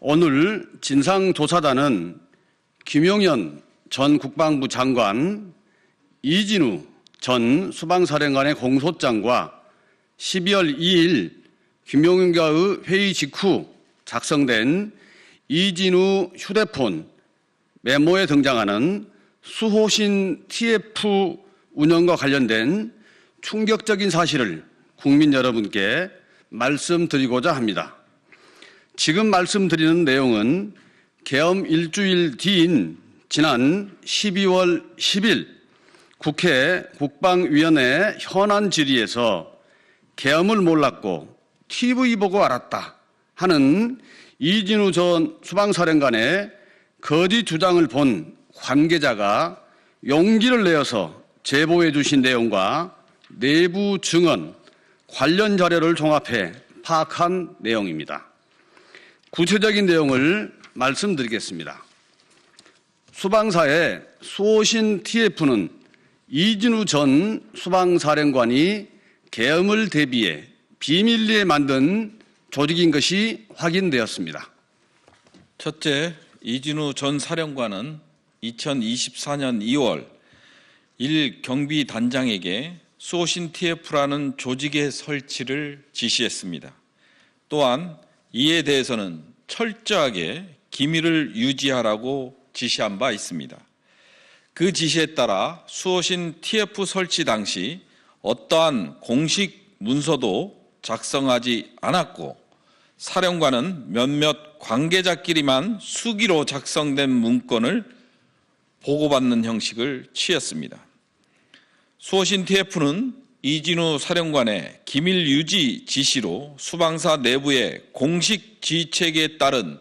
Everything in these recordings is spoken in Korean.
오늘 진상조사단은 김용현 전 국방부 장관, 이진우 전 수방사령관의 공소장과 12월 2일 김용현과의 회의 직후 작성된 이진우 휴대폰 메모에 등장하는 수호신 TF 운영과 관련된 충격적인 사실을 국민 여러분께 말씀드리고자 합니다. 지금 말씀드리는 내용은 계엄 일주일 뒤인 지난 12월 10일 국회 국방위원회 현안 질의에서 계엄을 몰랐고 TV 보고 알았다 하는 이진우 전 수방사령관의 거짓 주장을 본 관계자가 용기를 내어서 제보해 주신 내용과 내부 증언, 관련 자료를 종합해 파악한 내용입니다. 구체적인 내용을 말씀드리겠습니다. 수방사의 수호신 TF는 이진우 전 수방사령관이 계엄을 대비해 비밀리에 만든 조직인 것이 확인되었습니다. 첫째, 이진우 전 사령관은 2024년 2월 1 경비단장에게 수호신 TF라는 조직의 설치를 지시했습니다. 또한 이에 대해서는 철저하게 기밀을 유지하라고 지시한 바 있습니다. 그 지시에 따라 수호신 TF 설치 당시 어떠한 공식 문서도 작성하지 않았고 사령관은 몇몇 관계자끼리만 수기로 작성된 문건을 보고받는 형식을 취했습니다. 수호신 TF는 이진우 사령관의 기밀 유지 지시로 수방사 내부의 공식 지휘체계에 따른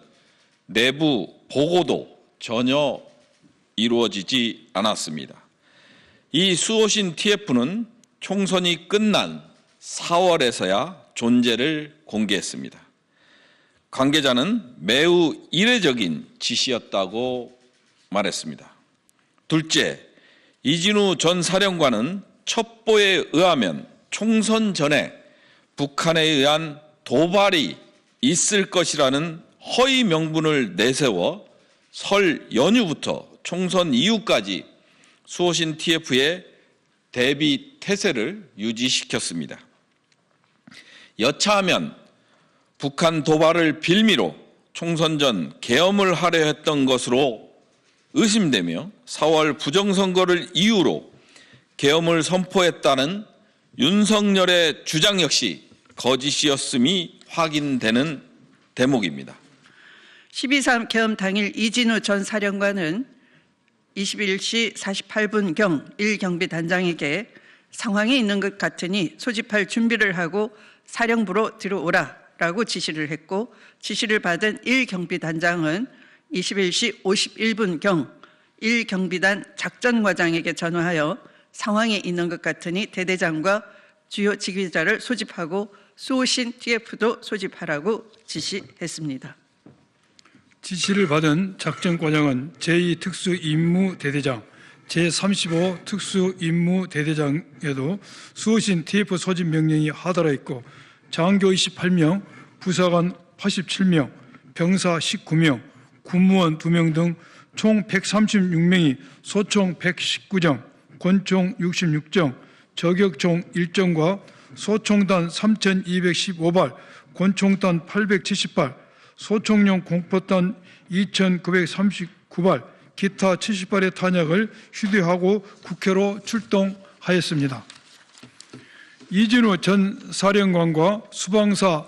내부 보고도 전혀 이루어지지 않았습니다. 이 수호신 TF는 총선이 끝난 4월에서야 존재를 공개했습니다. 관계자는 매우 이례적인 지시였다고 말했습니다. 둘째, 이진우 전 사령관은 첩보에 의하면 총선 전에 북한에 의한 도발이 있을 것이라는 허위 명분을 내세워 설 연휴부터 총선 이후까지 수호신 TF의 대비 태세를 유지시켰습니다. 여차하면 북한 도발을 빌미로 총선 전 계엄을 하려 했던 것으로 의심되며 4월 부정선거를 이유로 계엄을 선포했다는 윤석열의 주장 역시 거짓이었음이 확인되는 대목입니다. 12.3 계엄 당일 이진우 전 사령관은 21시 48분경 1경비단장에게 상황이 있는 것 같으니 소집할 준비를 하고 사령부로 들어오라라고 지시를 했고, 지시를 받은 1경비단장은 21시 51분경 1경비단 작전과장에게 전화하여 상황이 있는 것 같으니 대대장과 주요 지휘자를 소집하고 수호신 TF도 소집하라고 지시했습니다. 지시를 받은 작전과장은 제2특수임무대대장, 제35특수임무대대장에도 수호신 TF 소집 명령이 하달하 있고 장교 28명, 부사관 87명, 병사 19명, 군무원 2명 등 총 136명이 소총 119정, 권총 66정, 저격총 1정과 소총단 3,215발, 권총단 870발, 소총용 공포탄 2,939발, 기타 70발의 탄약을 휴대하고 국회로 출동하였습니다. 이진우 전 사령관과 수방사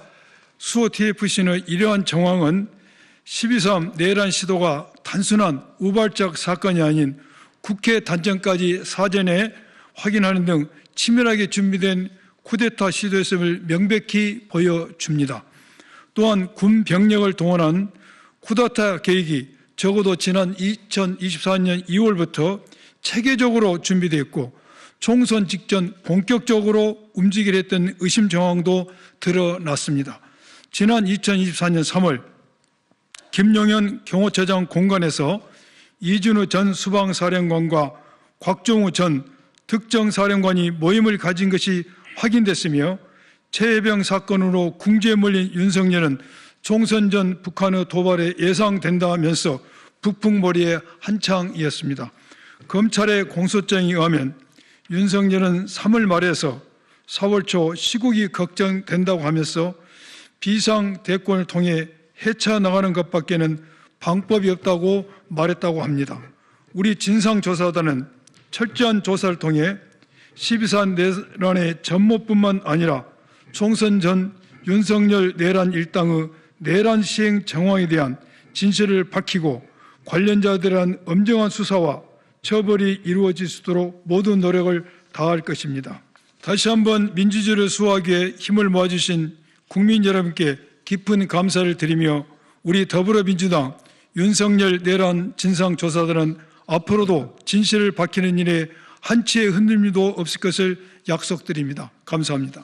수호 TFC의 이러한 정황은 12.3 내란 시도가 단순한 우발적 사건이 아닌 국회 단장까지 사전에 확인하는 등 치밀하게 준비된 쿠데타 시도였음을 명백히 보여줍니다. 또한 군 병력을 동원한 쿠데타 계획이 적어도 지난 2024년 2월부터 체계적으로 준비되었고 총선 직전 본격적으로 움직이려 했던 의심 정황도 드러났습니다. 지난 2024년 3월 김용현 경호처장 공간에서 이진우 전 수방사령관과 곽종우 전 특정사령관이 모임을 가진 것이 확인됐으며 최혜병 사건으로 궁지에 몰린 윤석열은 총선 전 북한의 도발에 예상된다면서 북풍몰이의 한창이었습니다. 검찰의 공소장에 의하면 윤석열은 3월 말에서 4월 초 시국이 걱정된다고 하면서 비상 대권을 통해 헤쳐나가는 것밖에는 방법이 없다고 말했다고 합니다. 우리 진상조사단은 철저한 조사를 통해 12.4 내란의 전모뿐만 아니라 총선 전 윤석열 내란 일당의 내란 시행 정황에 대한 진실을 밝히고 관련자들에 대한 엄정한 수사와 처벌이 이루어질 수 있도록 모든 노력을 다할 것입니다. 다시 한번 민주주의를 수호하기 위해 힘을 모아주신 국민 여러분께 깊은 감사를 드리며 우리 더불어민주당 윤석열 내란 진상조사단은 앞으로도 진실을 밝히는 일에 한치의 흔들림도 없을 것을 약속드립니다. 감사합니다.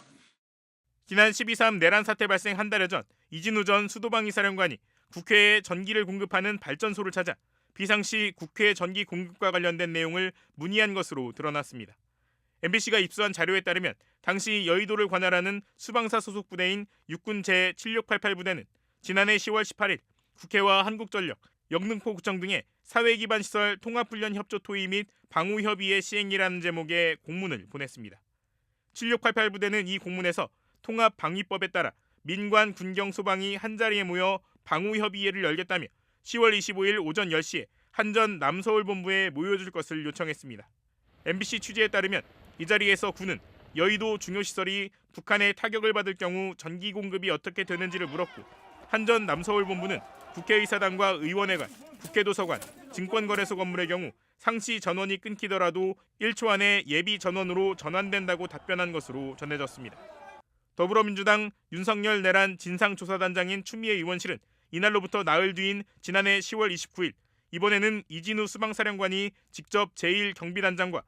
지난 12.3 내란 사태 발생 한 달여 전 이진우 전 수도방위 사령관이 국회에 전기를 공급하는 발전소를 찾아 비상시 국회 전기 공급과 관련된 내용을 문의한 것으로 드러났습니다. MBC가 입수한 자료에 따르면 당시 여의도를 관할하는 수방사 소속 부대인 육군 제7688 부대는 지난해 10월 18일 국회와 한국전력, 영등포구청 등의 사회기반 시설 통합훈련 협조 토의 및 방호협의회 시행이라는 제목의 공문을 보냈습니다. 7688 부대는 이 공문에서 통합방위법에 따라 민관, 군경, 소방이 한자리에 모여 방호협의회를 열겠다며 10월 25일 오전 10시에 한전 남서울본부에 모여줄 것을 요청했습니다. MBC 취재에 따르면 이 자리에서 군은 여의도 중요시설이 북한의 타격을 받을 경우 전기 공급이 어떻게 되는지를 물었고, 한전 남서울본부는 국회의사당과 의원회관, 국회도서관, 증권거래소 건물의 경우 상시 전원이 끊기더라도 1초 안에 예비 전원으로 전환된다고 답변한 것으로 전해졌습니다. 더불어민주당 윤석열 내란 진상조사단장인 추미애 의원실은 이날로부터 나흘 뒤인 지난해 10월 29일 이번에는 이진우 수방사령관이 직접 제1경비단장과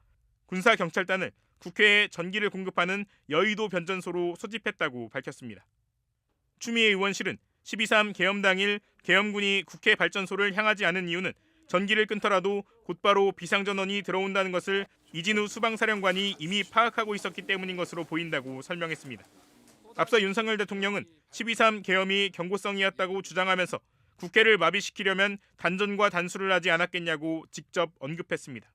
군사경찰단을 국회에 전기를 공급하는 여의도 변전소로 소집했다고 밝혔습니다. 추미애 의원실은 12.3 계엄 당일 계엄군이 국회 발전소를 향하지 않은 이유는 전기를 끊더라도 곧바로 비상전원이 들어온다는 것을 이진우 수방사령관이 이미 파악하고 있었기 때문인 것으로 보인다고 설명했습니다. 앞서 윤석열 대통령은 12.3 계엄이 경고성이었다고 주장하면서 국회를 마비시키려면 단전과 단수를 하지 않았겠냐고 직접 언급했습니다.